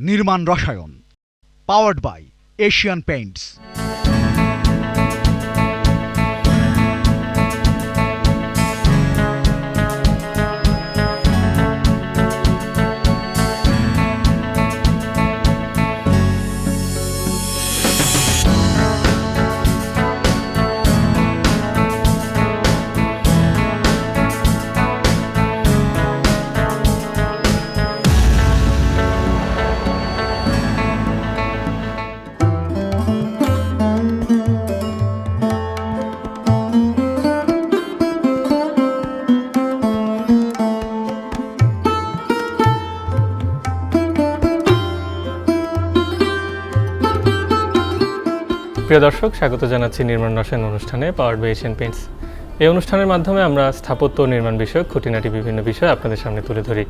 নির্মাণ রসায়ন, powered by Asian Paints. প্রিয় দর্শক, স্বাগত জানাচ্ছি নির্মাণ রসায়ন অনুষ্ঠানে পাওয়ার্ড বাই এশিয়ান পেইন্টস। এই অনুষ্ঠানের মাধ্যমে আমরা স্থাপত্য ও নির্মাণ বিষয়ক খুঁটিনাটি বিভিন্ন বিষয় আপনাদের সামনে তুলে ধরি।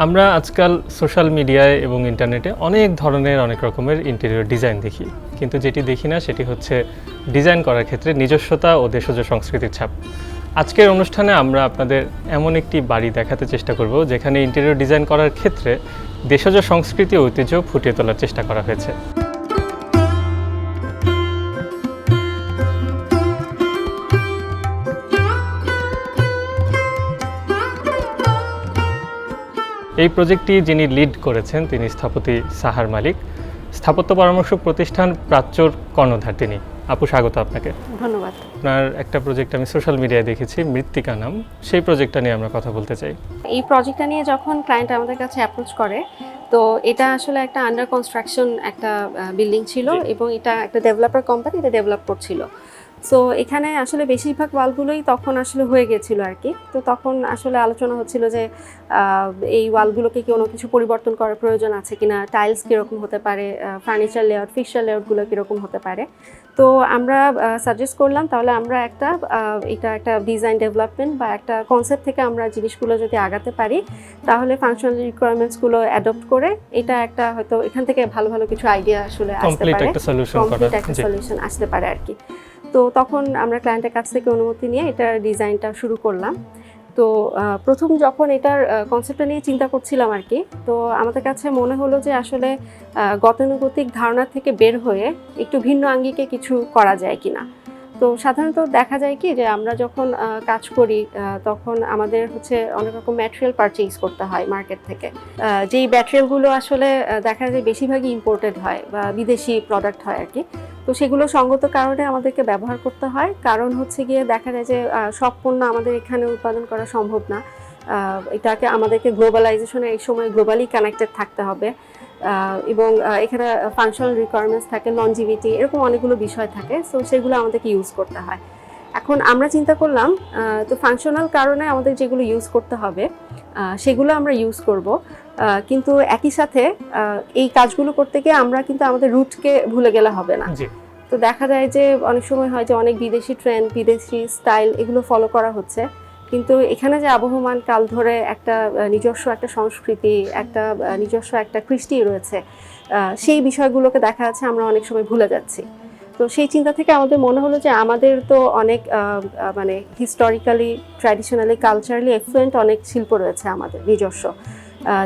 আমরা আজকাল সোশ্যাল মিডিয়ায় এবং ইন্টারনেটে অনেক ধরনের অনেক রকমের ইন্টেরিয়র ডিজাইন দেখি, কিন্তু যেটি দেখি না সেটি হচ্ছে ডিজাইন করার ক্ষেত্রে নিজস্বতা ও দেশজ সংস্কৃতির ছাপ। আজকের অনুষ্ঠানে আমরা আপনাদের এমন একটি বাড়ি দেখাতে চেষ্টা করব যেখানে ইন্টেরিয়র ডিজাইন করার ক্ষেত্রে দেশজ সংস্কৃতি ও ঐতিহ্য ফুটিয়ে তোলার চেষ্টা করা হয়েছে। এই প্রজেক্টটি যিনি লিড করেছেন তিনি স্থপতি সাহার মালিক, স্থাপত্য পরামর্শক প্রতিষ্ঠান প্রাচ্যর কর্ণধার তিনি। আপু, স্বাগত আপনাকে। ধন্যবাদ। আপনার একটা প্রজেক্ট আমি সোশ্যাল মিডিয়ায় দেখেছি, মৃত্তিকা নাম, সেই প্রজেক্টটা নিয়ে আমরা কথা বলতে চাই। এই প্রজেক্টটা নিয়ে যখন ক্লায়েন্ট আমাদের কাছে অ্যাপ্রোচ করে, তো এটা আসলে একটা আন্ডার কনস্ট্রাকশন একটা বিল্ডিং ছিল এবং এটা একটা ডেভেলপার কোম্পানি এটা ডেভেলপ করছিল। সো এখানে আসলে বেশিরভাগ ওয়ালগুলোই তখন আসলে হয়ে গেছিলো আর কি। তো তখন আসলে আলোচনা হচ্ছিল যে এই ওয়ালগুলোকে কোনো কিছু পরিবর্তন করার প্রয়োজন আছে কিনা, টাইলস কীরকম হতে পারে, ফার্নিচার লেআউট, ফিক্সচার লেআউটগুলো কীরকম হতে পারে। তো আমরা সাজেস্ট করলাম তাহলে আমরা এটা একটা ডিজাইন ডেভেলপমেন্ট বা একটা কনসেপ্ট থেকে আমরা জিনিসগুলো যদি আগাতে পারি তাহলে ফাংশনাল রিকোয়ারমেন্টসগুলো অ্যাডপ্ট করে এটা একটা হয়তো এখান থেকে ভালো ভালো কিছু আইডিয়া আসলে আসতে পারে, কমপ্লিট একটা সলিউশন আসতে পারে আর কি। তো তখন আমরা ক্লায়েন্টের কাছ থেকে অনুমতি নিয়ে এটার ডিজাইনটা শুরু করলাম। তো প্রথম যখন এটার কনসেপ্টটা নিয়ে চিন্তা করছিলাম আর কি, তো আমাদের কাছে মনে হলো যে আসলে গতানুগতিক ধারণা থেকে বের হয়ে একটু ভিন্ন আঙ্গিকে কিছু করা যায় কিনা। তো সাধারণত দেখা যায় কি যে আমরা যখন কাজ করি তখন আমাদের হচ্ছে অনেক রকম ম্যাটেরিয়াল পারচেজ করতে হয় মার্কেট থেকে, যেই ম্যাটেরিয়ালগুলো আসলে দেখা যায় বেশিরভাগই ইম্পোর্টেড হয় বা বিদেশি প্রোডাক্ট হয় আর কি। তো সেগুলো সঙ্গত কারণে আমাদেরকে ব্যবহার করতে হয়, কারণ হচ্ছে গিয়ে দেখা যায় যে সব পণ্য আমাদের এখানে উৎপাদন করা সম্ভব না। এটাকে আমাদেরকে গ্লোবালাইজেশনের এই সময় গ্লোবালি কানেক্টেড থাকতে হবে এবং এখানে ফাংশনাল রিকোয়ারমেন্টস থাকে, লনজিভিটি, এরকম অনেকগুলো বিষয় থাকে। সো সেগুলো আমাদেরকে ইউজ করতে হয়। এখন আমরা চিন্তা করলাম তো ফাংশনাল কারণে আমাদের যেগুলো ইউজ করতে হবে সেগুলো আমরা ইউজ করব, কিন্তু একই সাথে এই কাজগুলো করতে গিয়ে আমরা কিন্তু আমাদের রুটকে ভুলে গেলে হবে না। তো দেখা যায় যে অনেক সময় হয় যে অনেক বিদেশি ট্রেন্ড, বিদেশি স্টাইল এগুলো ফলো করা হচ্ছে, কিন্তু এখানে যে আবহমান কাল ধরে একটা নিজস্ব একটা সংস্কৃতি, একটা নিজস্ব একটা কৃষ্টি রয়েছে, সেই বিষয়গুলোকে দেখা যাচ্ছে আমরা অনেক সময় ভুলে যাচ্ছি। তো সেই চিন্তা থেকে আমাদের মনে হলো যে আমাদের তো অনেক মানে হিস্টোরিক্যালি, ট্র্যাডিশনালি, কালচারালি এফ্লুয়েন্ট অনেক শিল্প রয়েছে আমাদের নিজস্ব,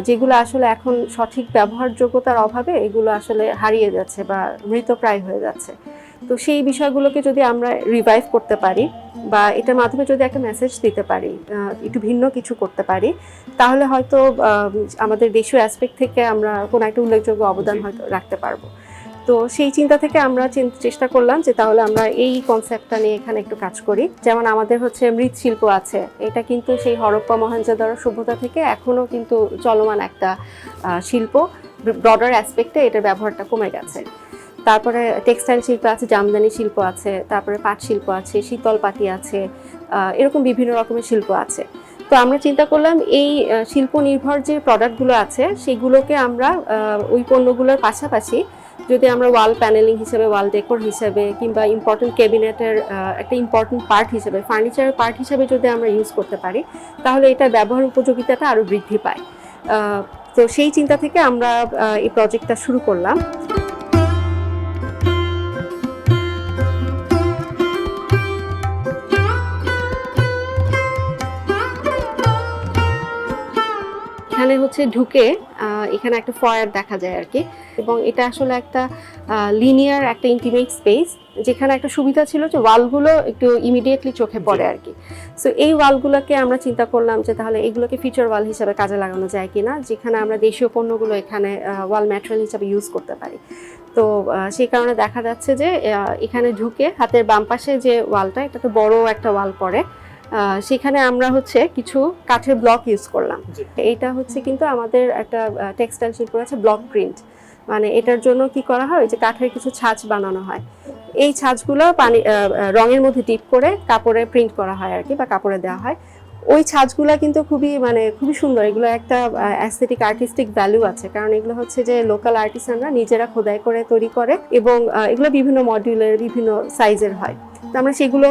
যেগুলো আসলে এখন সঠিক ব্যবহারযোগ্যতার অভাবে এগুলো আসলে হারিয়ে যাচ্ছে বা মৃতপ্রায় হয়ে যাচ্ছে। তো সেই বিষয়গুলোকে যদি আমরা রিভাইভ করতে পারি বা এটার মাধ্যমে যদি একটা মেসেজ দিতে পারি, একটু ভিন্ন কিছু করতে পারি, তাহলে হয়তো আমাদের দেশীয় অ্যাসপেক্ট থেকে আমরা কোনো একটা উল্লেখযোগ্য অবদান হয়তো রাখতে পারবো। তো সেই চিন্তা থেকে আমরা চেষ্টা করলাম যে তাহলে আমরা এই কনসেপ্টটা নিয়ে এখানে একটু কাজ করি। যেমন আমাদের হচ্ছে মৃৎশিল্প আছে, এটা কিন্তু সেই হরপ্পা মহেঞ্জোদারো সভ্যতা থেকে এখনও কিন্তু চলমান একটা শিল্প, ব্রডার অ্যাসপেক্টে এটার ব্যবহারটা কমে গেছে। তারপরে টেক্সটাইল শিল্প আছে, জামদানি শিল্প আছে, তারপরে পাট শিল্প আছে, শীতল পাটি আছে, এরকম বিভিন্ন রকমের শিল্প আছে। তো আমরা চিন্তা করলাম এই শিল্প নির্ভর যে প্রোডাক্টগুলো আছে সেগুলোকে আমরা ওই পণ্যগুলোর পাশাপাশি যদি আমরা ওয়াল প্যানেলিং হিসেবে, ওয়াল ডেকোর হিসেবে, কিংবা ইম্পর্টেন্ট ক্যাবিনেটের একটা ইম্পর্টেন্ট পার্ট হিসেবে, ফার্নিচারের পার্ট হিসেবে যদি আমরা ইউজ করতে পারি তাহলে এটার ব্যবহার উপযোগিতাটা আরও বৃদ্ধি পায়। তো সেই চিন্তা থেকে আমরা এই প্রজেক্টটা শুরু করলাম। এখানে হচ্ছে ঢুকে এখানে একটা ফয়ার দেখা যায় আর কি, এবং এটা আসলে একটা লিনিয়ার একটা ইন্টিমেট স্পেস, যেখানে একটা সুবিধা ছিল যে ওয়ালগুলো একটু ইমিডিয়েটলি চোখে পড়ে আর কি। সো এই ওয়ালগুলোকে আমরা চিন্তা করলাম যে তাহলে এগুলোকে ফিচার ওয়াল হিসাবে কাজে লাগানো যায় কিনা, যেখানে আমরা দেশীয় পণ্যগুলো এখানে ওয়াল ম্যাটেরিয়াল হিসাবে ইউজ করতে পারি। তো সেই কারণে দেখা যাচ্ছে যে এখানে ঢুকে হাতের বাম পাশে যে ওয়ালটা, এটা তো বড় একটা ওয়াল পড়ে, সেখানে আমরা হচ্ছে কিছু কাঠের ব্লক ইউজ করলাম। এইটা হচ্ছে কিন্তু আমাদের একটা টেক্সটাইল শিল্প আছে ব্লক প্রিন্ট, মানে এটার জন্য কি করা হয় যে কাঠের কিছু ছাঁচ বানানো হয়, এই ছাঁচগুলো পানি রঙের মধ্যে ডিপ করে কাপড়ে প্রিন্ট করা হয় আর কি, বা কাপড়ে দেওয়া হয়। ওই ছাঁচগুলো কিন্তু খুবই সুন্দর, এগুলো একটা অ্যাস্থেটিক আর্টিস্টিক ভ্যালু আছে, কারণ এগুলো হচ্ছে যে লোকাল আর্টিসানরা নিজেরা খোদাই করে তৈরি করে, এবং এগুলো বিভিন্ন মডিউলের বিভিন্ন সাইজের হয়। তো আমরা সেগুলো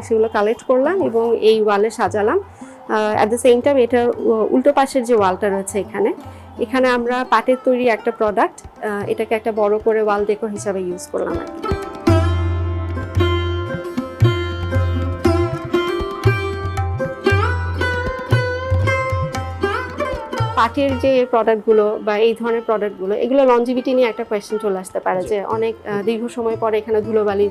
সেগুলো কালেক্ট করলাম এবং এই ওয়ালে সাজালাম। অ্যাট দ্য সেম টাইম এটার উল্টো পাশের যে ওয়ালটা রয়েছে এখানে আমরা পাটের তৈরি একটা প্রোডাক্ট, এটাকে একটা বড় করে ওয়াল ডেকোর হিসাবে ইউজ করলাম আর কি। পাটের যে প্রোডাক্টগুলো বা এই ধরনের প্রোডাক্টগুলো, এগুলো লঞ্জিভিটি নিয়ে একটা কোয়েশ্চেন চলে আসতে পারে যে অনেক দীর্ঘ সময় পরে এখানে ধুলোবালি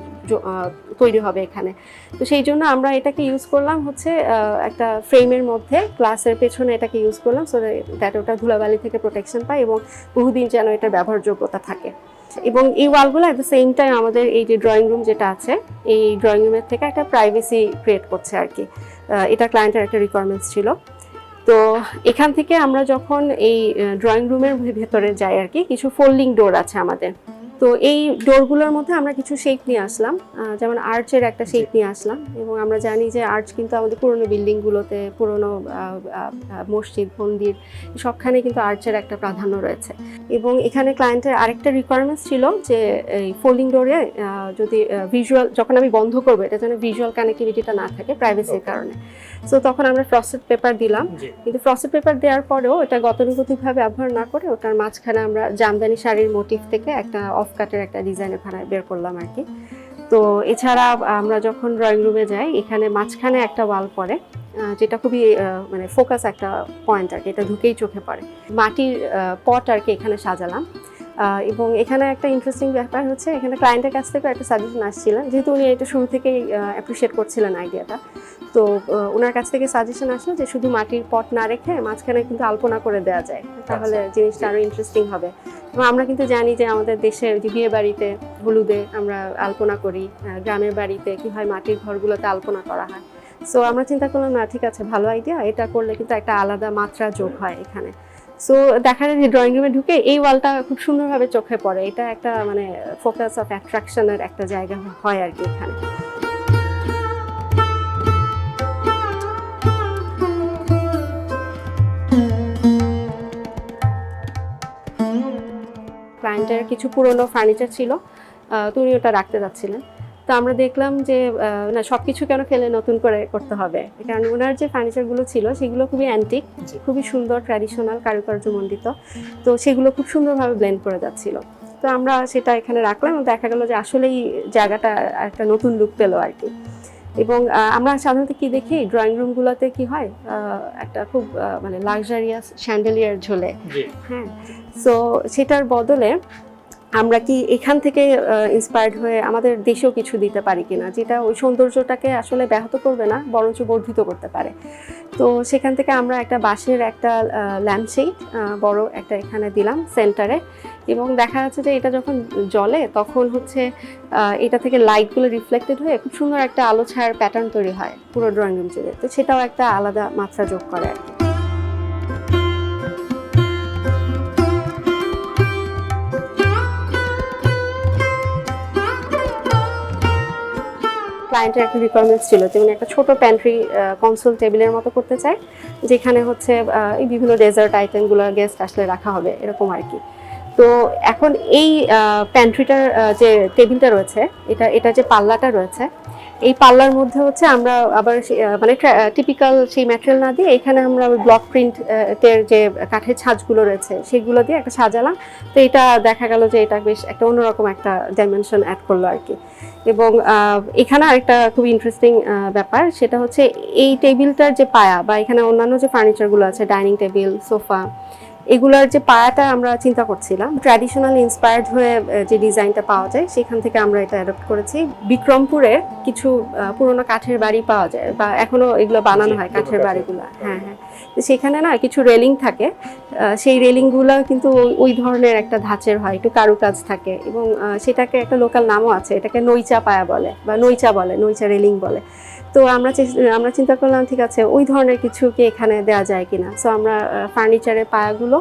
তৈরি হবে এখানে। তো সেই জন্য আমরা এটাকে ইউজ করলাম হচ্ছে একটা ফ্রেমের মধ্যে, গ্লাসের পেছনে এটাকে ইউজ করলাম, সো দ্যাট ওটা ধুলোবালি থেকে প্রোটেকশন পায় এবং বহুদিন যেন এটার ব্যবহারযোগ্যতা থাকে। এবং এই ওয়ালগুলো অ্যাট দ্য সেম টাইম আমাদের এই যে ড্রয়িং রুম যেটা আছে, এই ড্রয়িং রুমের থেকে একটা প্রাইভেসি ক্রিয়েট করছে আর কি। এটা ক্লায়েন্টের একটা রিকোয়ারমেন্টস ছিল। তো এখান থেকে আমরা যখন এই ড্রয়িং রুমের ভেতরে যাই আর কি, কিছু ফোল্ডিং ডোর আছে আমাদের। তো এই ডোরগুলোর মধ্যে আমরা কিছু শেপ নিয়ে আসলাম, যেমন আর্চের একটা শেপ নিয়ে আসলাম, এবং আমরা জানি যে আর্চ কিন্তু আমাদের পুরনো বিল্ডিংগুলোতে, পুরনো মসজিদ মন্দির সবখানে কিন্তু আর্চের একটা প্রাধান্য রয়েছে। এবং এখানে ক্লায়েন্টের আরেকটা রিকোয়ারমেন্টস ছিল যে এই ফোল্ডিং ডোরে যদি ভিজুয়াল, যখন আমি বন্ধ করবো এটা যেন ভিজুয়াল কানেক্টিভিটিটা না থাকে প্রাইভেসির কারণে। সো তখন আমরা ফ্রস্টেড পেপার দিলাম, কিন্তু ফ্রস্টেড পেপার দেওয়ার পরেও এটা গতানুগতিকভাবে ব্যবহার না করে ওটার মাঝখানে আমরা জামদানি শাড়ির মোটিভ থেকে একটা অফ কাটের একটা ডিজাইনের বের করলাম আর কি। তো এছাড়া আমরা যখন ড্রয়িং রুমে যাই, এখানে মাঝখানে একটা ওয়াল পড়ে, যেটা খুবই মানে ফোকাস একটা পয়েন্ট আর কি, এটা ঢুকেই চোখে পড়ে। মাটির পট আর কি এখানে সাজালাম। এবং এখানে একটা ইন্টারেস্টিং ব্যাপার হচ্ছে, এখানে ক্লায়েন্টের কাছ থেকে একটা সাজেশন আসছিলেন, যেহেতু উনি এটা শুরু থেকেই অ্যাপ্রিসিয়েট করছিলেন আইডিয়াটা। তো ওনার কাছ থেকে সাজেশন আসলো যে শুধু মাটির পট না রেখে মাঝখানে কিন্তু আলপনা করে দেওয়া যায়, তাহলে জিনিসটা আরো ইন্টারেস্টিং হবে। এবং আমরা কিন্তু জানি যে আমাদের দেশে যে বিয়ে বাড়িতে হলুদে আমরা আলপনা করি, গ্রামের বাড়িতে কি হয় মাটির ঘরগুলোতে আলপনা করা হয়। সো আমরা চিন্তা করলাম না, ঠিক আছে, ভালো আইডিয়া, এটা করলে কিন্তু একটা আলাদা মাত্রা যোগ হয় এখানে। সো দেখা যায় যে ড্রয়িং রুমে ঢুকে এই ওয়ালটা খুব সুন্দরভাবে চোখে পড়ে, এটা একটা মানে ফোকাস অফ অ্যাট্রাকশনের একটা জায়গা হয় আর কি এখানে। ক্লায়েন্টের কিছু পুরনো ফার্নিচার ছিল, তো উনি ওটা রাখতে যাচ্ছিলেন। তো আমরা দেখলাম যে না, সবকিছু কেন ফেলে নতুন করে করতে হবে, কারণ ওনার যে ফার্নিচারগুলো ছিল সেগুলো খুবই অ্যান্টিক, খুবই সুন্দর, ট্র্যাডিশনাল, কারুকার্যমণ্ডিত, তো সেগুলো খুব সুন্দরভাবে ব্লেন্ড করে যাচ্ছিল। তো আমরা সেটা এখানে রাখলাম এবং দেখা গেল যে আসলেই জায়গাটা একটা নতুন লুক পেলো আর কি। এবং আমরা সাধারণত কি দেখি ড্রয়িং রুমগুলোতে কি হয়, একটা খুব মানে লাক্সারিয়াস শ্যান্ডেলিয়ার ঝোলে, হ্যাঁ। সো সেটার বদলে আমরা কি এখান থেকে ইন্সপায়ার্ড হয়ে আমাদের দেশেও কিছু দিতে পারি কিনা, যেটা ওই সৌন্দর্যটাকে আসলে ব্যাহত করবে না, বরঞ্চ বর্ধিত করতে পারে। তো সেখান থেকে আমরা একটা বাঁশের একটা ল্যাম্পশেড বড় একটা এখানে দিলাম সেন্টারে, এবং দেখা যাচ্ছে যে এটা যখন জ্বলে তখন হচ্ছে এটা থেকে লাইটগুলো রিফ্লেক্টেড হয়ে খুব সুন্দর একটা আলো ছায়ার প্যাটার্ন তৈরি হয় পুরো ড্রয়িং রুম জুড়ে। তো সেটাও একটা আলাদা মাত্রা যোগ করে আর কি। ক্লায়েন্টের একটা রিকোয়ারমেন্টস ছিল যে উনি একটা ছোট প্যান্ট্রি কনসোল টেবিলের মতো করতে চায়, যেখানে হচ্ছে এই বিভিন্ন ডেজার্ট আইটেমগুলো গেস্ট আসলে রাখা হবে এরকম আর কি। তো এখন এই প্যান্ট্রিটার যে টেবিলটা রয়েছে, এটা যে পাল্লাটা রয়েছে, এই পাল্লার মধ্যে হচ্ছে আমরা আবার মানে টিপিক্যাল সেই ম্যাটেরিয়াল না দিয়ে এখানে আমরা ব্লক প্রিন্টের যে কাঠের ছাঁচগুলো রয়েছে সেগুলো দিয়ে একটা সাজালাম। তো এটা দেখা গেল যে এটা বেশ একটা অন্যরকম একটা ডাইমেনশন অ্যাড করলো আর কি। এবং এখানে আরেকটা খুব ইন্টারেস্টিং ব্যাপার, সেটা হচ্ছে এই টেবিলটার যে পায়া বা এখানে অন্যান্য যে ফার্নিচারগুলো আছে, ডাইনিং টেবিল, সোফা, এগুলার যে পায়াটা আমরা চিন্তা করছিলাম ট্র্যাডিশনাল ইন্সপায়ার্ড হয়ে যে ডিজাইনটা পাওয়া যায় সেখান থেকে আমরা এটা অ্যাডপ্ট করেছি। বিক্রমপুরের কিছু পুরোনো কাঠের বাড়ি পাওয়া যায় বা এখনো এগুলো বানানো হয় কাঠের বাড়িগুলো, হ্যাঁ হ্যাঁ, তো সেখানে না কিছু রেলিং থাকে, সেই রেলিংগুলো কিন্তু ওই ধরনের একটা ধাঁচের হয়, একটু কারুকাজ থাকে এবং সেটাকে একটা লোকাল নামও আছে, এটাকে নইচা পায়া বলে বা নইচা বলে, নইচা রেলিং বলে। তো আমরা চিন্তা করলাম ঠিক আছে ওই ধরনের কিছুকে এখানে দেওয়া যায় কিনা, সো আমরা ফার্নিচারের পায়াগুলো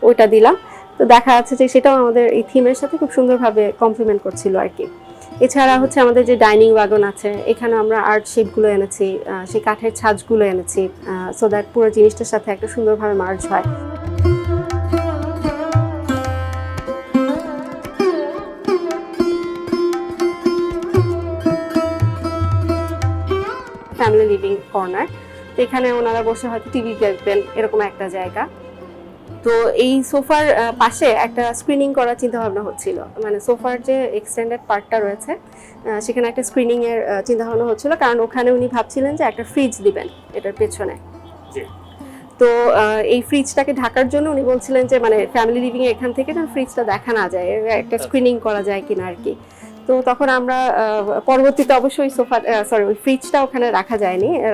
ওইটা দিলাম। তো দেখা যাচ্ছে যে সেটাও আমাদের এই থিমের সাথে খুব সুন্দরভাবে কমপ্লিমেন্ট করছিল আর কি। এছাড়া হচ্ছে আমাদের যে ডাইনিং ওয়াগন আছে এখানে আমরা আর্ট শেপগুলো এনেছি, সেই কাঠের ছাঁচগুলো এনেছি, সো দ্যাট পুরো জিনিসটার সাথে একটা সুন্দরভাবে মার্জ হয়। ফ্যামিলি লিভিং কর্নার, তো এখানে ওনারা বসে হয়তো টিভি দেখবেন এরকম একটা জায়গা। তো এই সোফার পাশে একটা স্ক্রিনিং করার চিন্তা ভাবনা হচ্ছিল, মানে সোফার যে এক্সটেন্ডেড পার্টটা রয়েছে সেখানে একটা স্ক্রিনিং এর চিন্তা ভাবনা হচ্ছিল, কারণ ওখানে উনি ভাবছিলেন যে একটা ফ্রিজ দিবেন এটার পেছনে। তো এই ফ্রিজটাকে ঢাকার জন্য উনি বলছিলেন যে মানে ফ্যামিলি লিভিং এখান থেকে যেন ফ্রিজটা দেখা না যায়, একটা স্ক্রিনিং করা যায় কিনা আর কি। তো তখন আমরা পরবর্তীতে অবশ্যই ওই ফ্রিজটা ওখানে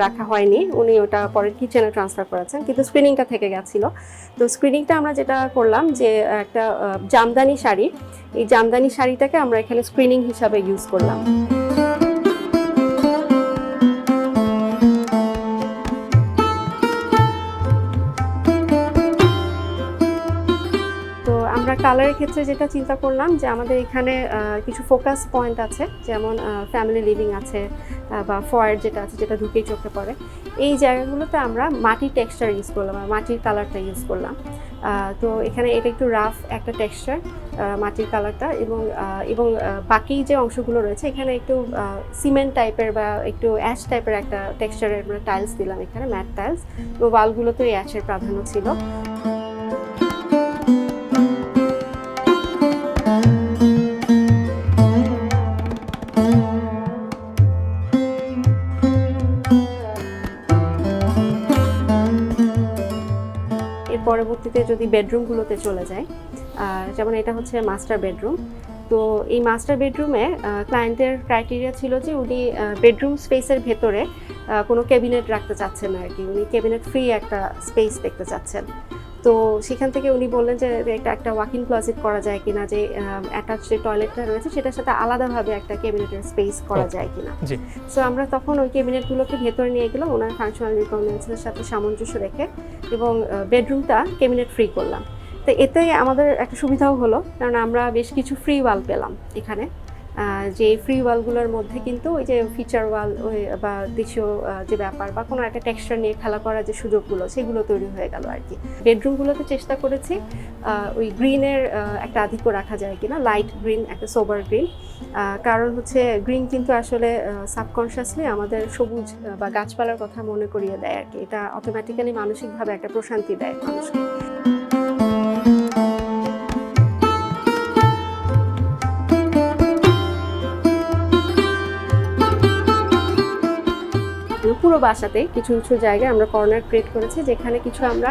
রাখা হয়নি, উনি ওটা পরে কিচেনে ট্রান্সফার করেছেন, কিন্তু স্ক্রিনিংটা থেকে গেছিল। তো স্ক্রিনিংটা আমরা যেটা করলাম যে একটা জামদানি শাড়ি, এই জামদানি শাড়িটাকে আমরা এখানে স্ক্রিনিং হিসাবে ইউজ করলাম। আমরা কালারের ক্ষেত্রে যেটা চিন্তা করলাম যে আমাদের এখানে কিছু ফোকাস পয়েন্ট আছে, যেমন ফ্যামিলি লিভিং আছে বা ফয়ার যেটা আছে যেটা ঢুকেই চোখে পড়ে, এই জায়গাগুলোতে আমরা মাটির টেক্সচার ইউজ করলাম, মাটির কালারটা ইউজ করলাম। তো এখানে এটা একটু রাফ একটা টেক্সচার মাটির কালারটা, এবং বাকি যে অংশগুলো রয়েছে এখানে একটু সিমেন্ট টাইপের বা একটু অ্যাশ টাইপের একটা টেক্সচারের আমরা টাইলস দিলাম এখানে, ম্যাট টাইলস, তো ওয়ালগুলোতে এই অ্যাশের প্রাধান্য ছিল। পরবর্তীতে যদি বেডরুমগুলোতে চলে যায়, যেমন এটা হচ্ছে মাস্টার বেডরুম। তো এই মাস্টার বেডরুমে ক্লায়েন্টের ক্রাইটেরিয়া ছিল যে উনি বেডরুম স্পেসের ভেতরে কোনো ক্যাবিনেট রাখতে চাচ্ছেন না আর কি, উনি ক্যাবিনেট ফ্রি একটা স্পেস দেখতে চাচ্ছেন। তো সেখান থেকে উনি বললেন যে একটা ওয়াক-ইন ক্লোজেট করা যায় কিনা, যে অ্যাটাচ যে টয়লেটটা রয়েছে সেটার সাথে আলাদাভাবে একটা ক্যাবিনেটের স্পেস করা যায় কিনা। সো আমরা তখন ওই ক্যাবিনেটগুলোকে ভেতরে নিয়ে গেলাম ওনার ফাংশনাল রিকোয়ারমেন্টসের সাথে সামঞ্জস্য রেখে, এবং বেডরুমটা ক্যাবিনেট ফ্রি করলাম। তো এতে আমাদের একটা সুবিধাও হলো, কারণ আমরা বেশ কিছু ফ্রি ওয়াল পেলাম এখানে, যে ফ্রি ওয়ালগুলোর মধ্যে কিন্তু ওই যে ফিচার ওয়াল বা দেশীয় যে ব্যাপার বা কোনো একটা টেক্সচার নিয়ে খেলা করার যে সুযোগগুলো সেগুলো তৈরি হয়ে গেল আর কি। বেডরুমগুলোতে চেষ্টা করেছি ওই গ্রিনের একটা আধিক্য রাখা যায় কিনা, লাইট গ্রিন, একটা সোবার গ্রিন, কারণ হচ্ছে গ্রিন কিন্তু আসলে সাবকনশিয়াসলি আমাদের সবুজ বা গাছপালার কথা মনে করিয়ে দেয় আর কি, এটা অটোমেটিক্যালি মানসিকভাবে একটা প্রশান্তি দেয় মানুষকে। পুরো বাসাতে কিছু কিছু জায়গায় আমরা কর্নার ক্রিয়েট করেছি, যেখানে কিছু আমরা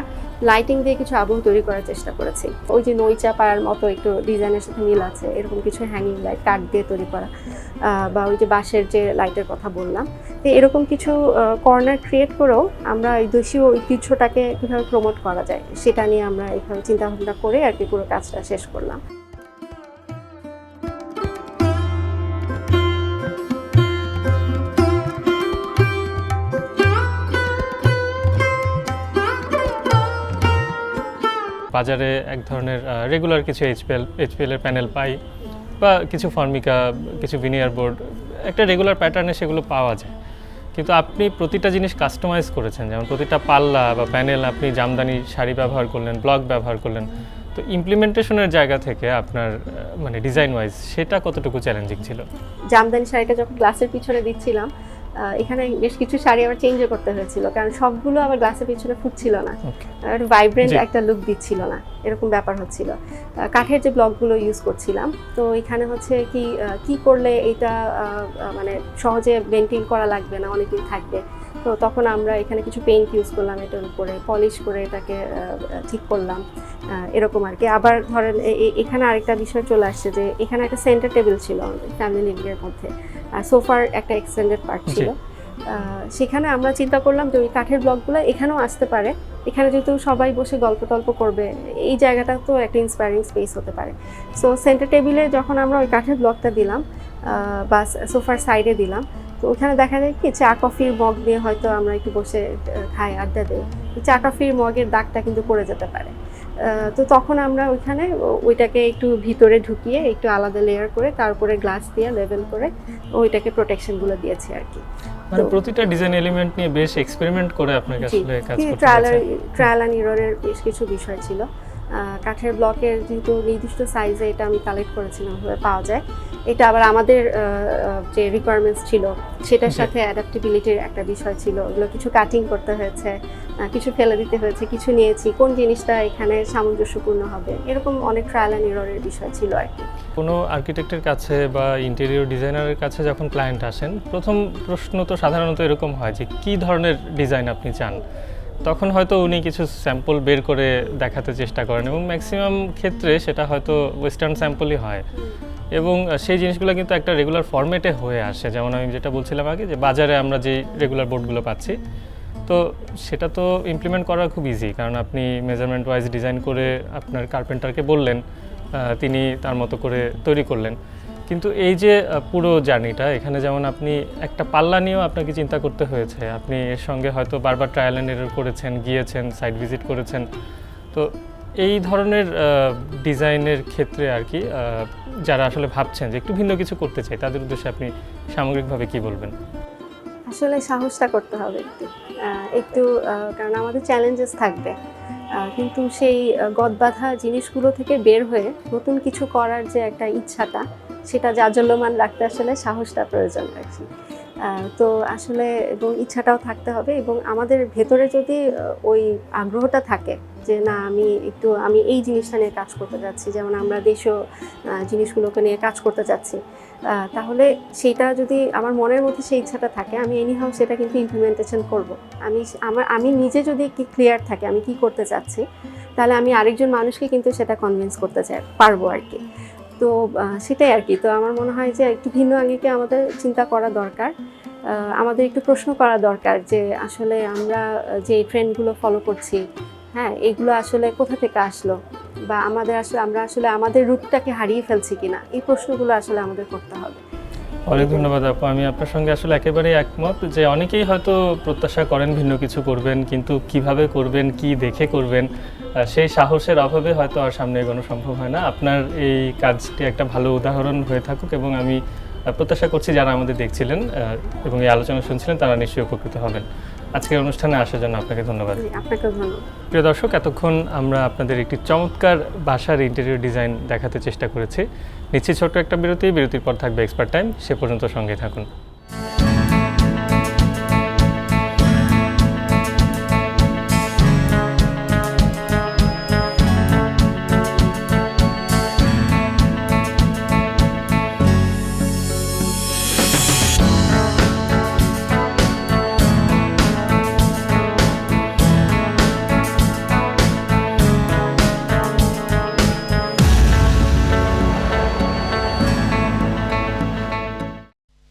লাইটিং দিয়ে কিছু আবহ তৈরি করার চেষ্টা করেছি। ওই যে নইচা পায়ার মতো একটু ডিজাইনের সাথে মিল আছে এরকম কিছু হ্যাঙ্গিং লাইট কাঠ দিয়ে তৈরি করা, বা ওই যে বাঁশের যে লাইটের কথা বললাম, তো এরকম কিছু কর্নার ক্রিয়েট করেও আমরা এই দেশীয় ঐতিহ্যটাকে কীভাবে প্রমোট করা যায় সেটা নিয়ে আমরা এইভাবে চিন্তাভাবনা করে আর কি পুরো কাজটা শেষ করলাম। বাজারে এক ধরনের রেগুলার কিছু এইচপিএল এর প্যানেল পাই, বা কিছু ফর্মিকা, কিছু ভিনিয়ার বোর্ড, একটা রেগুলার প্যাটার্নে সেগুলো পাওয়া যায়, কিন্তু আপনি প্রতিটা জিনিস কাস্টমাইজ করেছেন, যেমন প্রতিটা পাল্লা বা প্যানেল আপনি জামদানি শাড়ি ব্যবহার করলেন, ব্লক ব্যবহার করলেন। তো ইমপ্লিমেন্টেশনের জায়গা থেকে আপনার মানে ডিজাইন ওয়াইজ সেটা কতটুকু চ্যালেঞ্জিং ছিল? জামদানি শাড়িটা যখন গ্লাসের পিছনে দিচ্ছিলাম, এখানে বেশ কিছু শাড়ি আবার চেঞ্জও করতে হয়েছিল, কারণ সবগুলো আবার গ্লাসের পিছনে ফুটছিল না, ভাইব্রেন্ট একটা লুক দিচ্ছিল না, এরকম ব্যাপার হচ্ছিল। কাঠের যে ব্লকগুলো ইউজ করছিলাম, তো এখানে হচ্ছে কি করলে এটা মানে সহজে মেনটেন করা লাগবে না, অনেকদিন থাকবে, তো তখন আমরা এখানে কিছু পেইন্ট ইউজ করলাম এটার উপরে, পলিশ করে এটাকে ঠিক করলাম, এরকম আর কি। আবার ধরেন এখানে আরেকটা বিষয় চলে আসছে যে এখানে একটা সেন্টার টেবিল ছিল আমাদের ফ্যামিলি লিভিংয়ের মধ্যে, আর সোফার একটা এক্সটেন্ডেড পার্ট ছিল। সেখানে আমরা চিন্তা করলাম যে ওই কাঠের ব্লকগুলো এখানেও আসতে পারে, এখানে যেহেতু সবাই বসে গল্প টল্প করবে, এই জায়গাটা তো একটা ইন্সপায়ারিং স্পেস হতে পারে। সো সেন্টার টেবিলে যখন আমরা ওই কাঠের ব্লকটা দিলাম বা সোফার সাইডে দিলাম, তো ওখানে দেখা যায় কি চা কফির মগ দিয়ে হয়তো আমরা একটু বসে খাই, আড্ডা দিই, চা কফির মগের দাগটা কিন্তু পড়ে যেতে পারে। তো তখন আমরা ওইখানে ওইটাকে একটু ভিতরে ঢুকিয়ে একটু আলাদা লেয়ার করে তারপরে গ্লাস দিয়ে লেভেল করে ওইটাকে প্রোটেকশনগুলো দিয়েছি আর কি। মানে প্রতিটা ডিজাইন এলিমেন্ট নিয়ে বেশ এক্সপেরিমেন্ট করে আপনাকে আসলে কাজ করতে ট্রায়াল অ্যান্ড এররের বেশ কিছু বিষয় ছিল। কাঠের ব্লকের যেহেতু নির্দিষ্ট সাইজে এটা আমি কালেক্ট করেছিলাম ওভাবে পাওয়া যায়, এটা আবার আমাদের যে রিকোয়ারমেন্টস ছিল সেটার সাথে অ্যাডাপ্টেবিলিটির একটা বিষয় ছিল। ওগুলো কিছু কাটিং করতে হয়েছে, কিছু ফেলে দিতে হয়েছে, কিছু নিয়েছি, কোন জিনিসটা এখানে সামঞ্জস্যপূর্ণ হবে, এরকম অনেক ট্রায়াল অ্যান্ড এররের বিষয় ছিল আর কি। কোনো আর্কিটেক্টের কাছে বা ইন্টেরিয়র ডিজাইনারের কাছে যখন ক্লায়েন্ট আসেন, প্রথম প্রশ্ন তো সাধারণত এরকম হয় যে কী ধরনের ডিজাইন আপনি চান। তখন হয়তো উনি কিছু স্যাম্পল বের করে দেখাতে চেষ্টা করেন এবং ম্যাক্সিমাম ক্ষেত্রে সেটা হয়তো ওয়েস্টার্ন স্যাম্পলই হয় এবং সেই জিনিসগুলো কিন্তু একটা রেগুলার ফরম্যাটে হয়ে আসে। যেমন আমি যেটা বলছিলাম আগে, যে বাজারে আমরা যে রেগুলার বোর্ডগুলো পাচ্ছি, তো সেটা তো ইমপ্লিমেন্ট করা খুব ইজি, কারণ আপনি মেজারমেন্ট ওয়াইজ ডিজাইন করে আপনার কার্পেন্টারকে বললেন, তিনি তার মতো করে তৈরি করলেন। কিন্তু এই যে পুরো জার্নিটা, এখানে যেমন আপনি একটা পাল্লা নিয়েও আপনাকে চিন্তা করতে হয়েছে, আপনি এর সঙ্গে হয়তো বারবার ট্রায়াল অ্যান্ড এরর করেছেন, গিয়েছেন, সাইট ভিজিট করেছেন। তো এই ধরনের ডিজাইনের ক্ষেত্রে আর কি যারা আসলে ভাবছেন যে একটু ভিন্ন কিছু করতে চাই, তাদের উদ্দেশ্যে আপনি সামগ্রিকভাবে কি বলবেন? আসলে সাহসটা করতে হবে একটু কারণ আমাদের চ্যালেঞ্জেস থাকবে, কিন্তু সেই গদবাঁধা জিনিসগুলো থেকে বের হয়ে নতুন কিছু করার যে একটা ইচ্ছাটা, সেটা জাজ্বল্যমান রাখতে আসলে সাহসটা প্রয়োজন আর কি। তো আসলে এবং ইচ্ছাটাও থাকতে হবে, এবং আমাদের ভেতরে যদি ওই আগ্রহটা থাকে যে না আমি এই জিনিসটা নিয়ে কাজ করতে যাচ্ছি, যেমন আমরা দেশীয় জিনিসগুলোকে নিয়ে কাজ করতে যাচ্ছি, তাহলে সেটা যদি আমার মনের মধ্যে সেই ইচ্ছাটা থাকে, আমি এনিহাউ সেটা কিন্তু ইমপ্লিমেন্টেশন করব। আমি নিজে যদি কি ক্লিয়ার থাকে আমি কি করতে চাচ্ছি, তাহলে আমি আরেকজন মানুষকে কিন্তু সেটা কনভিন্স করতে পারবো আর কি। তো সেটাই আর কি। তো আমার মনে হয় যে একটু ভিন্ন আঙ্গিকে আমাদের চিন্তা করা দরকার, আমাদের একটু প্রশ্ন করা দরকার যে আসলে আমরা যে ট্রেন্ডগুলো ফলো করছি, হ্যাঁ, এগুলো আসলে কোথা থেকে আসলো, বা আমরা আসলে আমাদের রুটটাকে হারিয়ে ফেলছি কিনা, এই প্রশ্নগুলো আসলে আমাদের করতে হবে। অনেক ধন্যবাদ আপু। আমি আপনার সঙ্গে আসলে একেবারেই একমত যে অনেকেই হয়তো প্রত্যাশা করেন ভিন্ন কিছু করবেন, কিন্তু কিভাবে করবেন, কি দেখে করবেন, সেই সাহসের অভাবে হয়তো আর সামনে এগোনো সম্ভব হয় না। আপনার এই কাজটি একটা ভালো উদাহরণ হয়ে থাকুক এবং আমি প্রত্যাশা করছি যারা আমাদের দেখছিলেন এবং এই আলোচনা শুনছিলেন তারা নিশ্চয়ই উপকৃত হবেন। আজকের অনুষ্ঠানে আসার জন্য আপনাকে ধন্যবাদ। আপনাকেও ধন্যবাদ। প্রিয় দর্শক, এতক্ষণ আমরা আপনাদের একটি চমৎকার বাসার ইন্টেরিয়র ডিজাইন দেখাতে চেষ্টা করেছি। নিচ্ছি ছোট্ট একটা বিরতির পর থাকবে এক্সপার্ট টাইম। সে পর্যন্ত সঙ্গে থাকুন।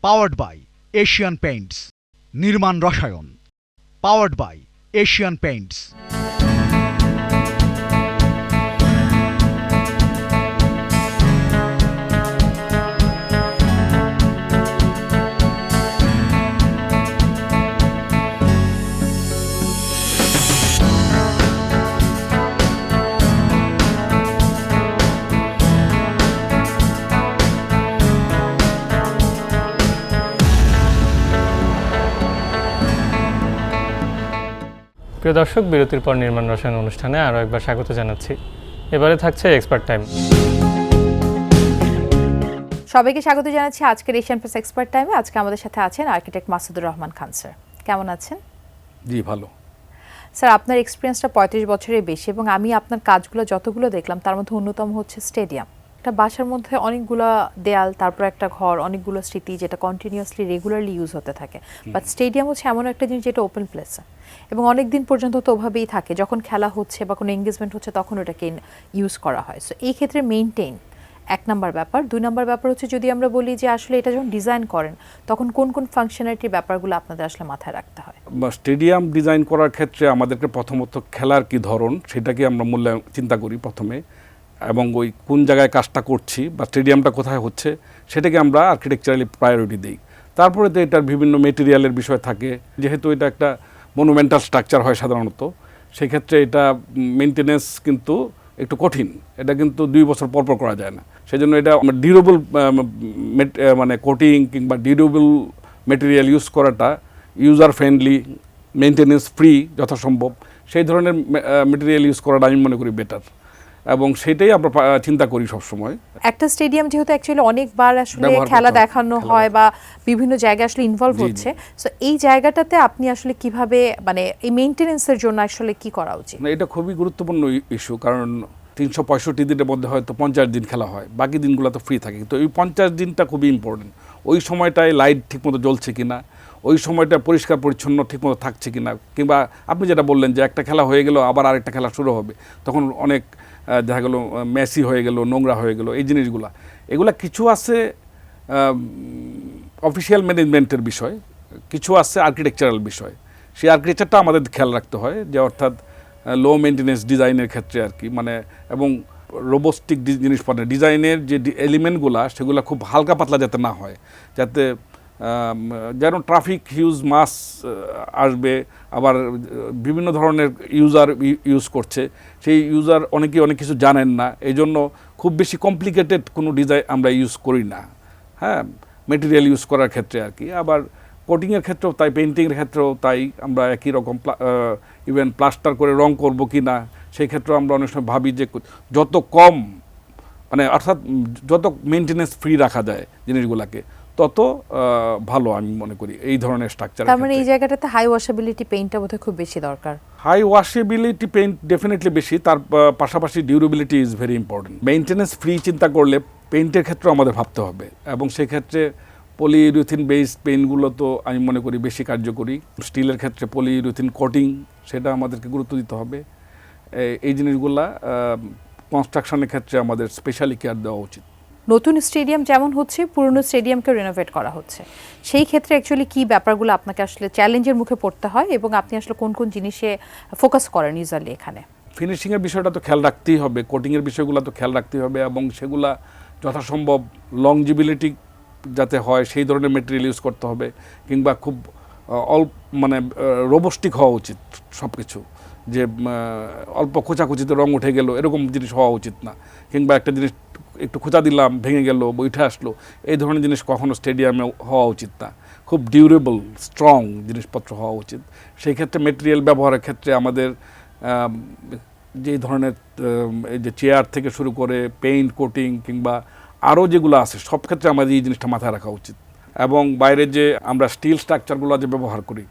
পাওয়ার্ড বাই এশিয়ান পেইন্টস, নির্মাণ রসায়ন। Powered by Asian Paints. প্রিয় দর্শক, বিরতির পর নির্মাণ রসায়ন অনুষ্ঠানে আরও একবার স্বাগত জানাচ্ছি। এবারে থাকছে এক্সপার্ট টাইম। সবাইকে স্বাগত জানাচ্ছি আজকের এশিয়ান প্রেস এক্সপার্ট টাইমে। আজকে আমাদের সাথে আছেন আর্কিটেক্ট মাসুদুর রহমান খান স্যার। কেমন আছেন? জি ভালো স্যার। আপনার এক্সপিরিয়েন্সটা 35 বছরের বেশি এবং আমি আপনার কাজগুলো যতগুলো দেখলাম তার মধ্যে অন্যতম হচ্ছে স্টেডিয়াম। একটা বাসার মধ্যে অনেকগুলো দেয়াল, তারপর একটা ঘর, অনেকগুলো স্মৃতি যেটা কন্টিনিউয়াসলি রেগুলারলি ইউজ হতে থাকে। বাট স্টেডিয়াম হচ্ছে এমন একটা জিনিস যেটা ওপেন প্লেস এবং অনেক দিন পর্যন্ত তো ওভাবেই থাকে, যখন খেলা হচ্ছে বা কোনো এঙ্গেজমেন্ট হচ্ছে তখন ওটাকে ইউজ করা হয়। সো এই ক্ষেত্রে মেইনটেইন এক নাম্বার ব্যাপার। 2 নাম্বার ব্যাপার হচ্ছে যদি আমরা বলি যে আসলে এটা যখন ডিজাইন করেন তখন কোন কোন ফাংশনালিটির ব্যাপারগুলো আপনাদের আসলে মাথায় রাখতে হয়? স্টেডিয়াম ডিজাইন করার ক্ষেত্রে আমাদেরকে প্রথমত খেলার কি ধরন সেটাকে আমরা মূল্যায়ন চিন্তা করি প্রথমে, এবং ওই কোন জায়গায় কাজটা করছি বা স্টেডিয়ামটা কোথায় হচ্ছে সেটাকে আমরা আর্কিটেকচারালি প্রায়োরিটি দিই। তারপরে তো এটার বিভিন্ন মেটেরিয়ালের বিষয় থাকে, যেহেতু এটা একটা মনুমেন্টাল স্ট্রাকচার হয় সাধারণত, সেক্ষেত্রে এটা মেনটেনেন্স কিন্তু একটু কঠিন, এটা কিন্তু 2 বছর পর পর করা যায় না। সেজন্য এটা ডিউরেবল মানে কোটিং কিংবা ডিউরেবল মেটেরিয়াল ইউজ করাটা ইউজার ফ্রেন্ডলি, মেনটেনেন্স ফ্রি যথাসম্ভব সেই ধরনের মেটেরিয়াল ইউজ করাটা আমি মনে করি বেটার, এবং সেটাই আমরা চিন্তা করি সবসময়। একটা স্টেডিয়াম যেহেতু অ্যাকচুয়ালি অনেকবার আসলে ব্যবহার খেলা করতে হয়, দেখানো হয় বা বিভিন্ন জায়গায় আসলে ইনভলভ জি, জি। হচ্ছে, সো এই জায়গাটাতে আপনি আসলে কিভাবে মানে এই মেইনটেনেন্সের জন্য আসলে কি করা উচিত? না, এটা খুবই গুরুত্বপূর্ণ ইস্যু, কারণ 365 দিনের মধ্যে হয়তো 50 দিন খেলা হয়, বাকি দিনগুলো তো ফ্রি থাকে। তো এই 50 দিনটা খুবই ইম্পর্টেন্ট। ওই সময়টায় লাইট ঠিকমতো জ্বলছে কিনা, ওই সময়টা পরিষ্কার পরিচ্ছন্ন ঠিকমতো থাকছে কিনা, কিংবা আপনি যেটা বললেন যে একটা খেলা হয়ে গেল আবার আরেকটা খেলা শুরু হবে, তখন অনেক দেখা গেল মেসি হয়ে গেল, নোংরা হয়ে গেল, এই জিনিসগুলা এগুলা কিছু আছে অফিসিয়াল ম্যানেজমেন্টের বিষয়, কিছু আছে আর্কিটেকচারাল বিষয়। সেই আর্কিটেকচারটা আমাদের খেয়াল রাখতে হয়, যে অর্থাৎ লো মেনটেনেন্স ডিজাইনের ক্ষেত্রে আর কি, মানে এবং রোবোস্টিক জিনিসপত্র ডিজাইনের যে এলিমেন্টগুলা সেগুলো খুব হালকা পাতলা যাতে না হয়, যাতে যেন ট্রাফিক হিউজ মাস আসবে, আবার বিভিন্ন ধরনের ইউজার ইউজ করছে, সেই ইউজার অনেকেই অনেক কিছু জানেন না, এই জন্য খুব বেশি কমপ্লিকেটেড কোনো ডিজাইন আমরা ইউজ করি না, হ্যাঁ, মেটেরিয়াল ইউজ করার ক্ষেত্রে আর কি। আবার কোটিংয়ের ক্ষেত্রেও তাই, পেইন্টিংয়ের ক্ষেত্রেও তাই, আমরা একই রকম ইভেন প্লাস্টার করে রং করব কি না সেই ক্ষেত্রেও আমরা অনেক সময় ভাবি যে যত কম মানে অর্থাৎ যত মেনটেনেন্স ফ্রি রাখা যায় জিনিসগুলোকে তত ভালো আমি মনে করি এই ধরনের স্ট্রাকচার। তার মানে এই জায়গাটাতে হাই ওয়াশেবিলিটি পেইন্টটা বোধহয় খুব বেশি দরকার। হাই ওয়াশেবিলিটি পেইন্ট ডেফিনেটলি বেশি, তার পাশাপাশি durability is very important. Maintenance free চিন্তা করলে পেইন্টের ক্ষেত্রেও আমাদের ভাবতে হবে, এবং সেক্ষেত্রে পলিইউরেথিন বেসড পেইন্টগুলো তো আমি মনে করি বেশি কার্যকরী। স্টিলের ক্ষেত্রে পলিইউরেথিন কোটিং, সেটা আমাদেরকে গুরুত্ব দিতে হবে। এই জিনিসগুলা কনস্ট্রাকশনের ক্ষেত্রে আমাদের স্পেশালি কেয়ার দেওয়া উচিত। নতুন স্টেডিয়াম যেমন হচ্ছে, পুরনো স্টেডিয়ামকে রিনোভেট করা হচ্ছে, সেই ক্ষেত্রে অ্যাকচুয়ালি কি ব্যাপারগুলো আপনাকে আসলে চ্যালেঞ্জের মুখে পড়তে হয় এবং আপনি আসলে কোন কোন জিনিসে ফোকাস করেন ইউজুয়ালি এখানে? ফিনিশিংয়ের বিষয়টা তো খেয়াল রাখতেই হবে, কোটিংয়ের বিষয়গুলো তো খেয়াল রাখতেই হবে, এবং সেগুলা যথাসম্ভব লংজিবিলিটি যাতে হয় সেই ধরনের মেটেরিয়াল ইউজ করতে হবে, কিংবা খুব মানে রোবোস্টিক হওয়া উচিত সব কিছু, যে অল্প খোঁচাখুচিতে রং উঠে গেল এরকম জিনিস হওয়া উচিত না, কিংবা একটা জিনিস একটু খোঁচা দিলাম ভেঙে গেল উঠে আসলো, এই ধরনের জিনিস কখনো স্টেডিয়ামে হওয়া উচিত না। খুব ডিউরেবল স্ট্রং জিনিসপত্র হওয়া উচিত। সেই ক্ষেত্রে মেটেরিয়াল ব্যবহারের ক্ষেত্রে আমাদের যে ধরনের এই যে চেয়ার থেকে শুরু করে পেইন্ট কোটিং কিংবা আরও যেগুলো আছে সব ক্ষেত্রে আমাদের এই জিনিসটা মাথায় রাখা উচিত। এবং বাইরে যে আমরা স্টিল স্ট্রাকচারগুলো যে ব্যবহার করি,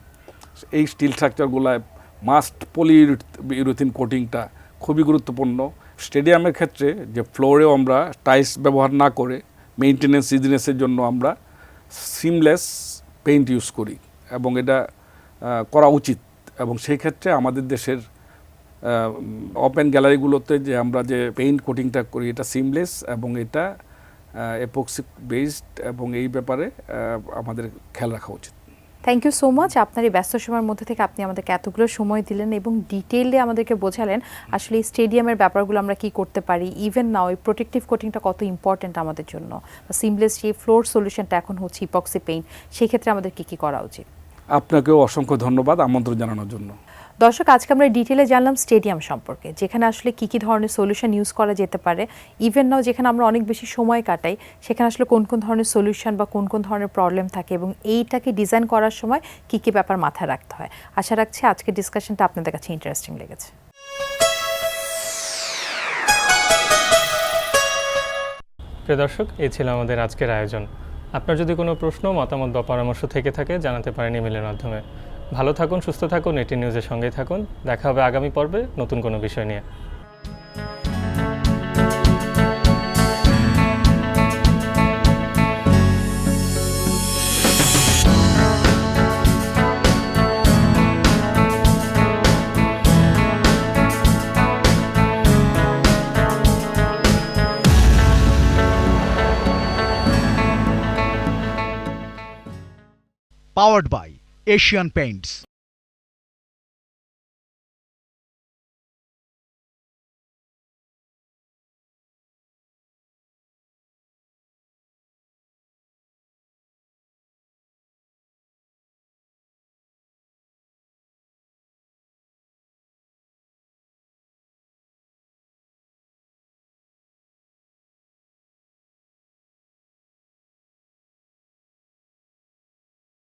এই স্টিল স্ট্রাকচারগুলোয় মাস্ট পলিইউরেথিন কোটিংটা খুবই গুরুত্বপূর্ণ। স্টেডিয়ামের ক্ষেত্রে যে ফ্লোরেও আমরা টাইলস ব্যবহার না করে মেইনটেনেন্স ইজিনেসের জন্য আমরা সিমলেস পেইন্ট ইউজ করি, এবং এটা করা উচিত। এবং সেই ক্ষেত্রে আমাদের দেশের ওপেন গ্যালারিগুলোতে যে আমরা যে পেইন্ট কোটিংটা করি এটা সিমলেস এবং এটা এপক্সি বেসড, এবং এই ব্যাপারে আমাদের খেয়াল রাখা উচিত। Thank you so much. আপনার এই ব্যস্ত সময়ের মধ্যে থেকে আপনি আমাদেরকে এতগুলো সময় দিলেন এবং ডিটেইলে আমাদেরকে বোঝালেন আসলে এই স্টেডিয়ামের ব্যাপারগুলো আমরা কি করতে পারি, ইভেন নাও এই প্রোটেক্টিভ কোটিংটা কত ইম্পর্টেন্ট আমাদের জন্য, বা সিমলেস যে ফ্লোর সলিউশনটা এখন হচ্ছে ইপক্সি পেইন্ট, সেই ক্ষেত্রে আমাদের কি কি করা উচিত। আপনাকেও অসংখ্য ধন্যবাদ আমন্ত্রণ জানানোর জন্য। দর্শক, আজকে আমরা ডিটেলে জানলাম স্টেডিয়াম সম্পর্কে, যেখানে আসলে কি কি ধরনের সলিউশন ইউজ করা যেতে পারে, ইভেন নাও যেখানে আমরা অনেক বেশি সময় কাটাই সেখানে আসলে কোন কোন ধরনের সলিউশন বা কোন কোন ধরনের প্রবলেম থাকে, এবং এইটাকে ডিজাইন করার সময় কি কি ব্যাপার মাথায় রাখতে হয়। আশা রাখছি আজকের ডিসকাশনটা আপনাদের কাছে ইন্টারেস্টিং লেগেছে। প্রিয় দর্শক, এই ছিল আমাদের আজকের আয়োজন। আপনার যদি কোনো প্রশ্ন, মতামত বা পরামর্শ থেকে থাকে জানাতে পারেন ইমেলের মাধ্যমে। ভালো থাকুন, সুস্থ থাকুন, এটি নিউজের সঙ্গেই থাকুন। দেখা হবে আগামী পর্বে নতুন কোনো বিষয় নিয়ে। powered by Asian Paints.